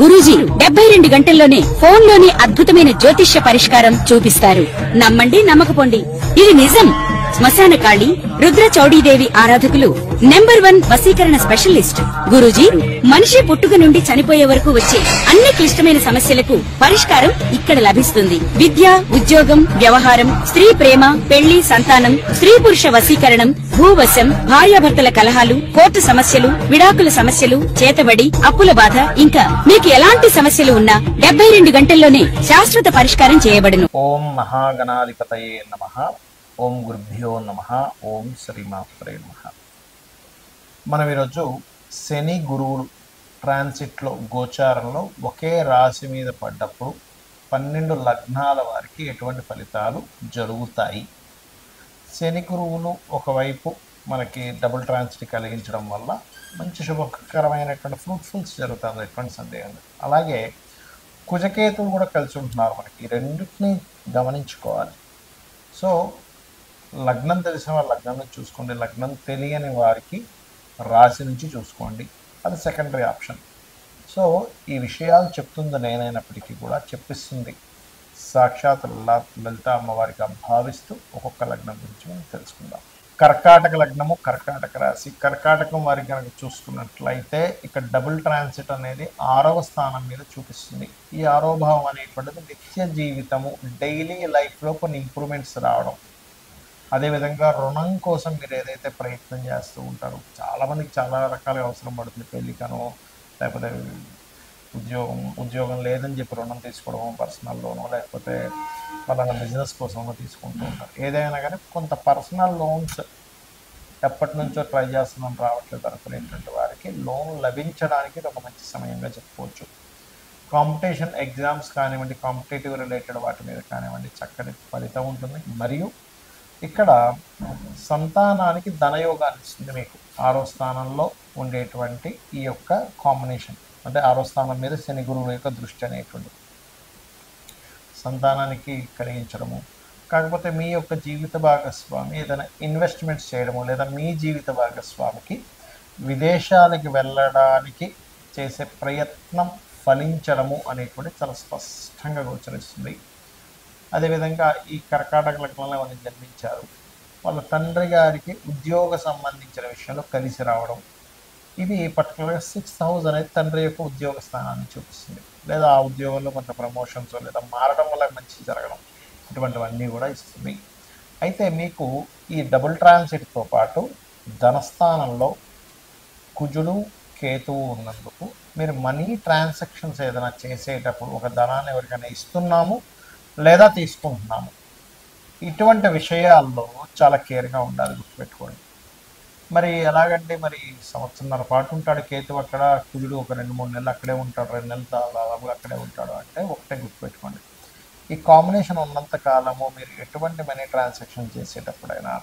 గురూజీ 72 గంటల్లోనే ఫోన్ లోని అద్భుతమైన జ్యోతిష్య పరిష్కారం చూపిస్తారు. నమ్మండి, నమ్మకపోండి, ఇది నిజం. శ్మశాన కాళి రుద్ర చౌడీదేవి ఆరాధకులు నంబర్ 1 వశీకరణ స్పెషలిస్ట్. గురూజీ మనిషి పుట్టుక నుండి చనిపోయే వరకు వచ్చే అన్ని క్లిష్టమైన సమస్యలకు పరిష్కారం ఇక్కడ లభిస్తుంది. విద్య, ఉద్యోగం, వ్యవహారం, స్త్రీ ప్రేమ, పెళ్లి, సంతానం, స్త్రీ పురుష వశీకరణం, భూవశం, భార్యాభర్తల కలహాలు, కోర్టు సమస్యలు, విడాకుల సమస్యలు, చేతబడి, అప్పుల బాధ, ఇంకా మీకు ఎలాంటి సమస్యలు ఉన్నా 72 గంటల్లోనే శాశ్వత పరిష్కారం చేయబడును. ఓం మహాగణాధిపతయే నమః. ఓం గురుభ్యో నమః. ఓం శ్రీమాత్రే నమః. మనం ఈరోజు శని గురువులు ట్రాన్సిట్లో గోచారంలో ఒకే రాశి మీద పడ్డప్పుడు 12 లగ్నాల వారికి ఎటువంటి ఫలితాలు జరుగుతాయి. శని గురువులు ఒకవైపు మనకి డబుల్ ట్రాన్సిట్ కలిగించడం వల్ల మంచి శుభకరమైనటువంటి ఫ్రూట్ఫుల్స్ జరుగుతుంది, ఎటువంటి సందేహం లేదు. అలాగే కుజకేతువు కూడా కలిసి ఉంటున్నారు. మనకి ఈ రెండింటిని గమనించుకోవాలి. సో లగ్నం తెలిసిన వారు లగ్నం నుంచి చూసుకోండి, లగ్నం తెలియని వారికి రాశి నుంచి చూసుకోండి, అది సెకండరీ ఆప్షన్. సో ఈ విషయాలు చెప్తుంది నేనైనప్పటికీ కూడా చెప్పిస్తుంది సాక్షాత్ లలిత అమ్మవారిగా భావిస్తూ ఒక్కొక్క లగ్నం గురించి మనం తెలుసుకుందాం. కర్కాటక లగ్నము, కర్కాటక రాశి. కర్కాటకం వారికి కనుక చూసుకున్నట్లయితే ఇక్కడ డబుల్ ట్రాన్సిట్ అనేది 6వ స్థానం మీద చూపిస్తుంది. ఈ 6వ భావం అనేటువంటిది నిత్య జీవితము, డైలీ లైఫ్లో కొన్ని ఇంప్రూవ్మెంట్స్ రావడం. అదేవిధంగా రుణం కోసం మీరు ఏదైతే ప్రయత్నం చేస్తూ ఉంటారో, చాలామందికి చాలా రకాల అవసరం పడుతుంది. పెళ్ళికనో లేకపోతే ఉద్యోగం లేదని చెప్పి రుణం తీసుకోవడమో, పర్సనల్ లోనో, లేకపోతే వాళ్ళ బిజినెస్ కోసమో తీసుకుంటూ ఉంటారు. ఏదైనా కానీ కొంత పర్సనల్ లోన్స్ ఎప్పటి నుంచో ట్రై చేస్తున్నాం, రావట్లేదు అనుకునేటువంటి వారికి లోన్ లభించడానికి ఇది ఒక మంచి సమయంగా చెప్పుకోవచ్చు. కాంపిటీషన్ ఎగ్జామ్స్ కానివ్వండి, కాంపిటేటివ్ రిలేటెడ్ వాటి మీద కానివ్వండి చక్కటి ఫలితం ఉంటుంది. మరియు ఇక్కడ సంతానానికి ధనయోగాన్ని ఇస్తుంది. మీకు 6వ స్థానంలో ఉండేటువంటి ఈ యొక్క కాంబినేషన్, అంటే 6వ స్థానం మీద శని గురువు యొక్క దృష్టి అనేటువంటి సంతానానికి కలిగించడము. కాకపోతే మీ యొక్క జీవిత భాగస్వామి ఏదైనా ఇన్వెస్ట్మెంట్స్ చేయడము, లేదా మీ జీవిత భాగస్వామికి విదేశాలకు వెళ్ళడానికి చేసే ప్రయత్నం ఫలించడము అనేటువంటి చాలా స్పష్టంగా గోచరిస్తుంది. అదేవిధంగా ఈ కర్కాటక లగ్నంలో వాళ్ళు జన్మించారు, వాళ్ళ తండ్రి గారికి ఉద్యోగ సంబంధించిన విషయంలో కలిసి రావడం, ఇది పర్టికులర్గా 6th హౌస్ అనేది తండ్రి యొక్క ఉద్యోగ స్థానాన్ని చూపిస్తుంది. లేదా ఆ ఉద్యోగంలో కొంత ప్రమోషన్స్ లేదా మారడం వల్ల మంచి జరగడం, ఇటువంటివన్నీ కూడా ఇస్తుంది. అయితే మీకు ఈ డబుల్ ట్రాన్సిట్తో పాటు ధనస్థానంలో కుజుడు, కేతువు ఉన్నందుకు మీరు మనీ ట్రాన్సాక్షన్స్ ఏదైనా చేసేటప్పుడు ఒక ధనాన్ని ఎవరికైనా ఇస్తున్నాము లేదా తీసుకుంటున్నాము, ఇటువంటి విషయాల్లో చాలా కేర్గా ఉండాలి, గుర్తుపెట్టుకోండి. మరి ఎలాగంటే మరి సంవత్సరంన్నర పాటు ఉంటాడు కేతు అక్కడ, కుజుడు ఒక 2-3 నెలలు అక్కడే ఉంటాడు, 2 నెలలు దాదాపుగా అక్కడే ఉంటాడు అంటే ఒకటే గుర్తుపెట్టుకోండి. ఈ కాంబినేషన్ ఉన్నంత కాలము మీరు ఎటువంటి మనీ ట్రాన్సాక్షన్ చేసేటప్పుడైనా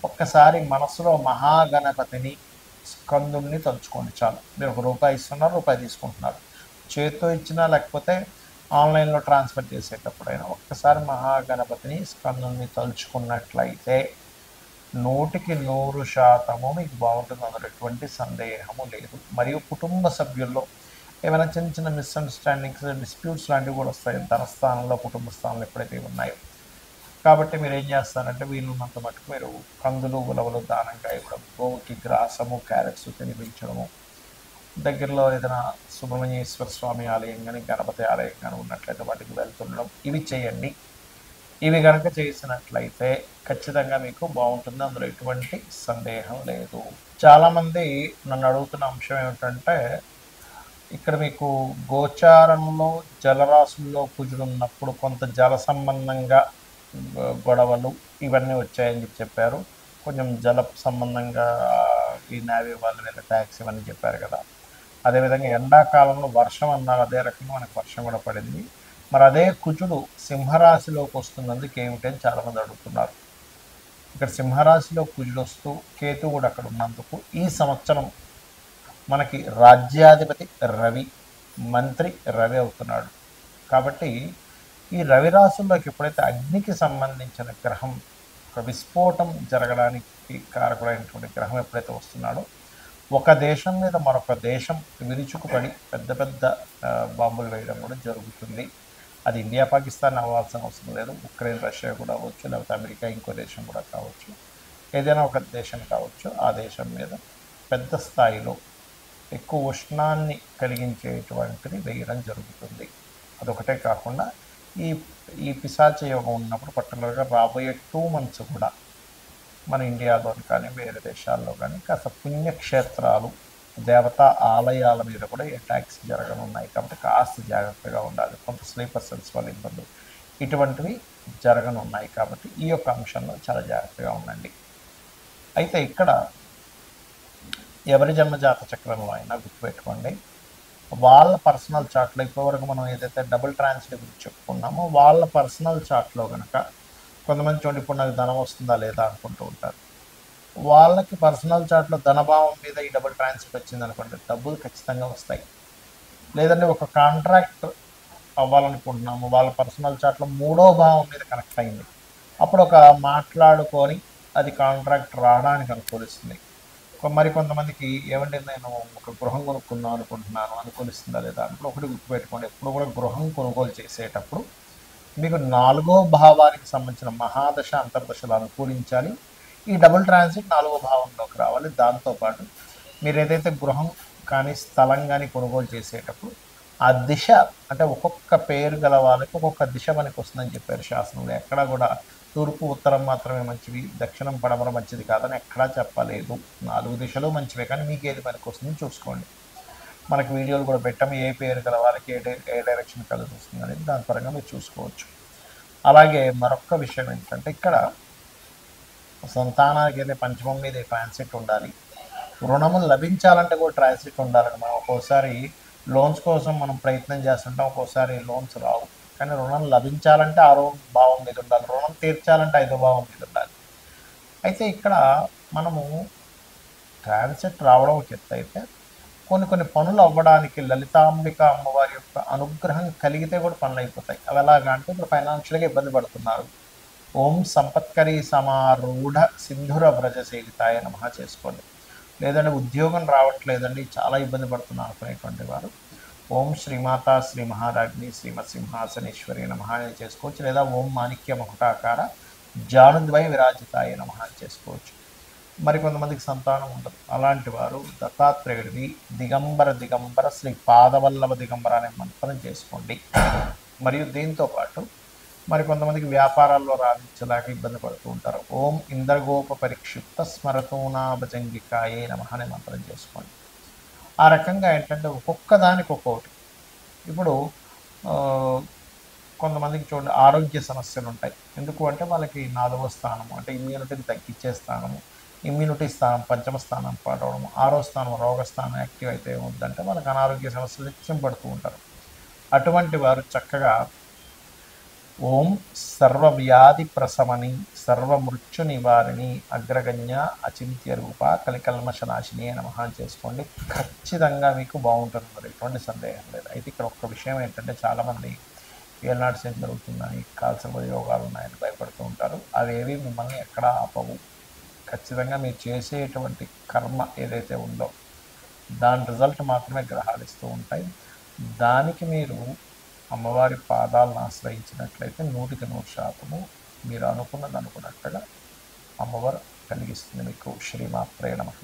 ఒక్కసారి మనసులో మహాగణపతిని, స్కందుని తలుచుకోండి చాలు. మీరు ₹1 ఇస్తున్నారు, రూపాయి తీసుకుంటున్నారు, చేతితో ఇచ్చినా లేకపోతే ఆన్లైన్లో ట్రాన్స్ఫర్ చేసేటప్పుడైనా ఒక్కసారి మహాగణపతిని, స్కందుని తలుచుకున్నట్లయితే 100% మీకు బాగుంటుంది, అందులో ఎటువంటి సందేహము లేదు. మరియు కుటుంబ సభ్యుల్లో ఏమైనా చిన్న చిన్న మిస్అండర్స్టాండింగ్స్, డిస్ప్యూట్స్ లాంటివి కూడా వస్తాయి ధనస్థానంలో, కుటుంబ స్థానంలో ఎప్పుడైతే ఉన్నాయో. కాబట్టి మీరు ఏం చేస్తారంటే వీలున్నంత మటుకు మీరు కందులు, ఉలవలు దానంగా ఇవ్వడం, గోవుకి గ్రాసము, క్యారెట్స్ తినిపించడము, దగ్గరలో ఏదైనా సుబ్రహ్మణ్యేశ్వర స్వామి ఆలయం కానీ గణపతి ఆలయం కానీ ఉన్నట్లయితే వాటికి వెళ్తుండడం, ఇవి చేయండి. ఇవి కనుక చేసినట్లయితే ఖచ్చితంగా మీకు బాగుంటుంది, అందులో ఎటువంటి సందేహం లేదు. చాలామంది నన్ను అడుగుతున్న అంశం ఏమిటంటే, ఇక్కడ మీకు గోచారంలో జలరాశుల్లో కుజుడు ఉన్నప్పుడు కొంత జల సంబంధంగా గొడవలు ఇవన్నీ వచ్చాయని చెప్పారు. కొంచెం జల సంబంధంగా ఈ నేవీ వాళ్ళు వీళ్ళ ట్యాక్స్ ఇవన్నీ చెప్పారు కదా. అదేవిధంగా ఎండాకాలంలో వర్షం అన్నారు, అదే రకంగా మనకు వర్షం కూడా పడింది. మరి అదే కుజుడు సింహరాశిలోకి వస్తున్నందుకు ఏమిటని చాలామంది అడుగుతున్నారు. ఇక్కడ సింహరాశిలో కుజుడు వస్తూ కేతు కూడా అక్కడ ఉన్నందుకు ఈ సంవత్సరం మనకి రాజ్యాధిపతి రవి, మంత్రి రవి అవుతున్నాడు. కాబట్టి ఈ రవి రాశుల్లోకి ఎప్పుడైతే అగ్నికి సంబంధించిన గ్రహం, ఒక విస్ఫోటం జరగడానికి కారకుడైనటువంటి గ్రహం ఎప్పుడైతే వస్తున్నాడో ఒక దేశం మీద మరొక దేశం విరుచుకుపడి పెద్ద పెద్ద బాంబులు వేయడం కూడా జరుగుతుంది. అది ఇండియా పాకిస్తాన్ అవ్వాల్సిన అవసరం లేదు, ఉక్రెయిన్ రష్యా కూడా అవ్వచ్చు, లేకపోతే అమెరికా ఇంకో దేశం కూడా కావచ్చు, ఏదైనా ఒక దేశం కావచ్చు. ఆ దేశం మీద పెద్ద స్థాయిలో ఎక్కువ ఉష్ణాన్ని కలిగించేటువంటిది వేయడం జరుగుతుంది. అదొకటే కాకుండా ఈ ఈ పిశాచ యోగం ఉన్నప్పుడు పర్టికులర్గా రాబోయే 2 months కూడా మన ఇండియాలోని కానీ వేరే దేశాల్లో కానీ కాస్త పుణ్యక్షేత్రాలు, దేవతా ఆలయాల మీద కూడా అటాక్స్ జరగనున్నాయి. కాబట్టి కాస్త జాగ్రత్తగా ఉండాలి. కొంత స్లీపర్ సెల్స్ వల్ల ఇబ్బందులు ఇటువంటివి జరగనున్నాయి. కాబట్టి ఈ యొక్క అంశంలో చాలా జాగ్రత్తగా ఉండండి. అయితే ఇక్కడ ఎవరి జన్మజాత చక్రంలో అయినా గుర్తుపెట్టుకోండి, వాళ్ళ పర్సనల్ చార్ట్లో ఇప్పటివరకు మనం ఏదైతే డబుల్ ట్రాన్సిట్ గురించి చెప్పుకున్నామో వాళ్ళ పర్సనల్ చార్ట్లో కనుక కొంతమంది చూడండి, ఇప్పుడు నాకు ధనం వస్తుందా లేదా అనుకుంటూ ఉంటారు. వాళ్ళకి పర్సనల్ చార్ట్లో ధనభావం మీద ఈ డబుల్ ట్రాన్సిట్ వచ్చింది అనుకోండి, డబ్బులు ఖచ్చితంగా వస్తాయి. లేదంటే ఒక కాంట్రాక్ట్ అవ్వాలనుకుంటున్నాము, వాళ్ళ పర్సనల్ చార్ట్లో 3వ భావం మీద కనెక్ట్ అయింది, అప్పుడు ఒక మాట్లాడుకొని అది కాంట్రాక్ట్ రావడానికి అనుకూలిస్తుంది. మరి కొంతమందికి ఏమంటే నేను ఒక గృహం కొనుక్కుందాం అనుకుంటున్నాను, అనుకూలిస్తుందా లేదా అంటే ఒకటి గుర్తుపెట్టుకోండి, ఎప్పుడు కూడా గృహం కొనుగోలు చేసేటప్పుడు మీకు 4వ భావానికి సంబంధించిన మహాదశ అంతర్దశలు అనుకూలించాలి. ఈ డబుల్ ట్రాన్సిట్ 4వ భావంలోకి రావాలి. దాంతోపాటు మీరు ఏదైతే గృహం కానీ స్థలం కానీ కొనుగోలు చేసేటప్పుడు ఆ దిశ అంటే ఒక్కొక్క పేరు గల వాళ్ళకి ఒక్కొక్క దిశ మనకి వస్తుందని చెప్పారు శాస్త్రంలో. ఎక్కడా కూడా తూర్పు ఉత్తరం మాత్రమే మంచివి, దక్షిణం పడమర మంచిది కాదని ఎక్కడా చెప్పలేదు. 4 దిశలు మంచివే, కానీ మీకు ఏది పనికి వస్తుందని చూసుకోండి. మనకి వీడియోలు కూడా పెట్టాము, ఏ పేరు గల వాళ్ళకి ఏ డైరెక్షన్ కలిసి వస్తుంది అనేది దాని పరంగా మీరు చూసుకోవచ్చు. అలాగే మరొక విషయం ఏంటంటే ఇక్కడ సంతానానికి అయితే పంచమం మీద ట్రాన్సిట్ ఉండాలి. రుణములు లభించాలంటే కూడా ట్రాన్సిట్ ఉండాలని మనం ఒక్కోసారి లోన్స్ కోసం మనం ప్రయత్నం చేస్తుంటాం, ఒక్కోసారి లోన్స్ రావు. కానీ రుణం లభించాలంటే 6వ భావం మీద ఉండాలి, రుణం తీర్చాలంటే 5వ భావం మీద ఉండాలి. అయితే ఇక్కడ మనము ట్రాన్సిట్ రావడం ఒక ఎత్తు అయితే కొన్ని పనులు అవ్వడానికి లలితాంబిక అమ్మవారి యొక్క అనుగ్రహం కలిగితే కూడా పనులు అయిపోతాయి. అవి ఎలాగా అంటే ఇప్పుడు ఫైనాన్షియల్గా ఇబ్బంది పడుతున్నారు, ఓం సంపత్కరీ సమారూఢ సింధుర వ్రజ సేవితాయ నమః చేసుకోండి. లేదంటే ఉద్యోగం రావట్లేదండి, చాలా ఇబ్బంది పడుతున్నారు అనుకునేటువంటి వారు ఓం శ్రీమాతా శ్రీ మహారాజ్ని శ్రీమత్ సింహాసనేశ్వరి నమః అని చేసుకోవచ్చు. లేదా ఓం మాణిక్య మకుటాకార జానుద్వయ విరాజితాయ నమః అని చేసుకోవచ్చు. మరి కొంతమందికి సంతానం ఉండదు, అలాంటి వారు దత్తాత్రేయుడిది దిగంబర శ్రీ పాదవల్లభ దిగంబర అనే మంత్రం చేసుకోండి. మరియు దీంతోపాటు మరి కొంతమందికి వ్యాపారాల్లో రాణించలేక ఇబ్బంది పడుతూ ఉంటారు, ఓం ఇంద్రగోప పరిక్షిప్త స్మరతూనాభజంగికాయే నమః అనే మంత్రం చేసుకోండి. ఆ రకంగా ఏంటంటే ఒక్కొక్క దానికి ఒక్కొక్కటి. ఇప్పుడు కొంతమందికి చూడండి ఆరోగ్య సమస్యలు ఉంటాయి. ఎందుకు అంటే వాళ్ళకి 4వ స్థానము అంటే ఇమ్యూనిటీని తగ్గించే స్థానము, ఇమ్యూనిటీ స్థానం పంచమ స్థానం పడవడం, 6వ స్థానం రోగస్థానం యాక్టివ్ అయితే ఏమవుతుందంటే వాళ్ళకి అనారోగ్య సమస్యలు నిత్యం పడుతూ ఉంటారు. అటువంటి వారు చక్కగా ఓం సర్వవ్యాధి ప్రశమని సర్వమృత్యు నివారిణి అగ్రగణ్య అచింత్య రూప కలికల్మషనాశిని నమః చేసుకోండి. ఖచ్చితంగా మీకు బాగుంటుంది, మరి ఎటువంటి సందేహం లేదు. అయితే ఇక్కడ ఒక్క విషయం ఏంటంటే చాలామంది ఏళ్ళనాటి శని జరుగుతుందని కాల్సిన యోగాలు ఉన్నాయని భయపడుతూ ఉంటారు. అవేవి మిమ్మల్ని ఎక్కడా ఆపవు. ఖచ్చితంగా మీరు చేసేటువంటి కర్మ ఏదైతే ఉందో దాని రిజల్ట్ మాత్రమే గ్రహాలు ఇస్తూ ఉంటాయి. దానికి మీరు అమ్మవారి పాదాలను ఆశ్రయించినట్లయితే 100% మీరు అనుకున్నది అనుకున్నట్టుగా అమ్మవారు కలిగిస్తుంది మీకు. శ్రీమాత్రే నమః.